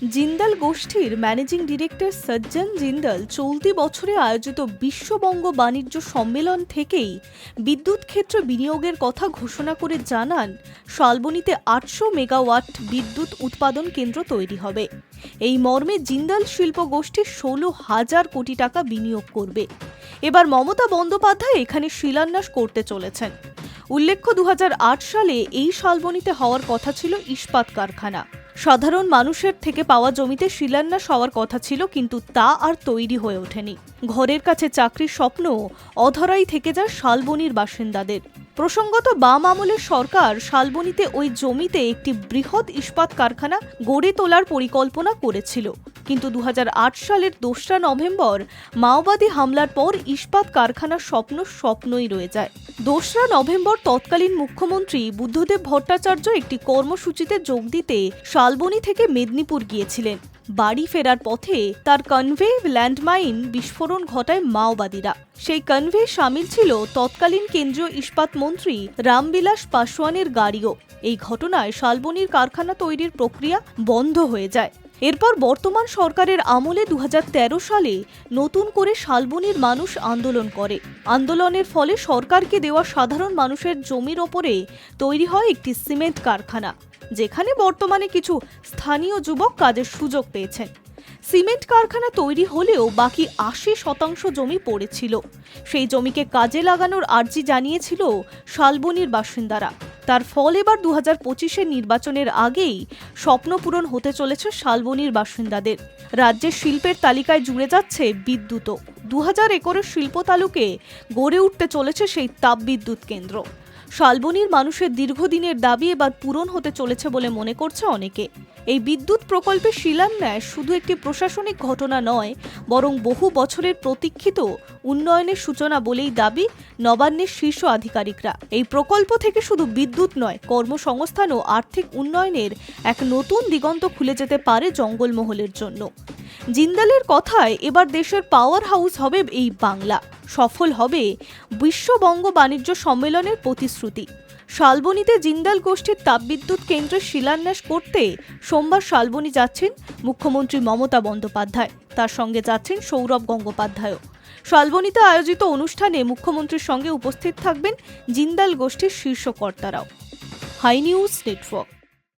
জিন্দাল গোষ্ঠীর managing director সজ্জন জিন্দাল চলতি বছরে আয়োজিত বিশ্ববঙ্গ বাণিজ্য সম্মেলন থেকেই বিদ্যুৎ ক্ষেত্রে বিনিয়োগের কথা ঘোষণা করে জানান, শালবনীতে ৮০০ মেগাওয়াট বিদ্যুৎ উৎপাদন কেন্দ্র তৈরি হবে। এই মর্মে জিন্দাল শিল্প গোষ্ঠী ১৬,০০০ কোটি টাকা বিনিয়োগ করবে। এবার মমতা বন্দ্যোপাধ্যায় এখানে শিলান্যাস করতে চলেছেন। উল্লেখ্য, ২০০৮ সালে এই শালবনীতে হওয়ার কথা ছিল ইস্পাত কারখানা। সাধারণ মানুষের থেকে পাওয়া জমিতে শিলান্যাস হওয়ার কথা ছিল, কিন্তু তা আর তৈরি হয়ে ওঠেনি। ঘরের কাছে চাকরির স্বপ্ন অধরাই থেকে যায় শালবনীর বাসিন্দাদের। প্রসঙ্গত, বাম আমলের সরকার শালবনীতে ওই জমিতে একটি বৃহৎ ইস্পাত কারখানা গড়ে তোলার পরিকল্পনা করেছিল, কিন্তু ২০০৮ সালের ২রা নভেম্বর মাওবাদী হামলার পর ইস্পাত কারখানার স্বপ্ন স্বপ্নই রয়ে যায়। ২রা নভেম্বর তৎকালীন মুখ্যমন্ত্রী বুদ্ধদেব ভট্টাচার্য একটি কর্মসূচিতে যোগ দিতে শালবনী থেকে মেদিনীপুর গিয়েছিলেন। বাড়ি ফেরার পথে তার কনভে ল্যান্ডমাইন বিস্ফোরণ ঘটায় মাওবাদীরা। সেই কনভে সামিল ছিল তৎকালীন কেন্দ্রীয় ইস্পাত মন্ত্রী রামবিলাস পাসওয়ানের গাড়িও। এই ঘটনায় শালবনীর কারখানা তৈরির প্রক্রিয়া বন্ধ হয়ে যায়। এরপর বর্তমান সরকারের আমলে ২০১৩ সালে নতুন করে শালবনীর মানুষ আন্দোলন করে। আন্দোলনের ফলে সরকারকে দেওয়া সাধারণ মানুষের জমির ওপরে তৈরি হয় একটি সিমেন্ট কারখানা, যেখানে বর্তমানে কিছু স্থানীয় যুবক কাজের সুযোগ পেয়েছেন। সিমেন্ট কারখানা তৈরি হলেও বাকি ৮০% জমি পড়েছিল। সেই জমিকে কাজে লাগানোর আর্জি জানিয়েছিল শালবনীর বাসিন্দারা। তার ফল এবার ২০২৫-এর নির্বাচনের আগেই স্বপ্নপূরণ হতে চলেছে শালবনীর বাসিন্দাদের। রাজ্যের শিল্পের তালিকায় জুড়ে যাচ্ছে বিদ্যুৎও। ২০০০ একরের শিল্প তালুকে গড়ে উঠতে চলেছে সেই তাপবিদ্যুৎ কেন্দ্র। শালবনীর মানুষের দীর্ঘদিনের দাবি এবার পূরণ হতে চলেছে বলে মনে করছে অনেকে। এই বিদ্যুৎ প্রকল্পের শিলান্যাস শুধু একটি প্রশাসনিক ঘটনা নয়, বরং বহু বছরের প্রতীক্ষিত উন্নয়নের সূচনা বলেই দাবি নবান্নের শীর্ষ আধিকারিকরা। এই প্রকল্প থেকে শুধু বিদ্যুৎ নয়, কর্মসংস্থান ও আর্থিক উন্নয়নের এক নতুন দিগন্ত খুলে যেতে পারে জঙ্গলমহলের জন্য। জিন্দালের কথায় এবার দেশের পাওয়ার হাউস হবে এই বাংলা। সফল হবে বিশ্ববঙ্গ বাণিজ্য সম্মেলনের প্রতিশ্রুতি। শালবনীতে জিন্দাল গোষ্ঠীর তাপবিদ্যুৎ কেন্দ্রের শিলান্যাস করতে সোমবার শালবনী যাচ্ছেন মুখ্যমন্ত্রী মমতা বন্দ্যোপাধ্যায়। তার সঙ্গে যাচ্ছেন সৌরভ গঙ্গোপাধ্যায়ও। শালবনীতে আয়োজিত অনুষ্ঠানে মুখ্যমন্ত্রীর সঙ্গে উপস্থিত থাকবেন জিন্দাল গোষ্ঠীর শীর্ষ কর্তারাও। High news network.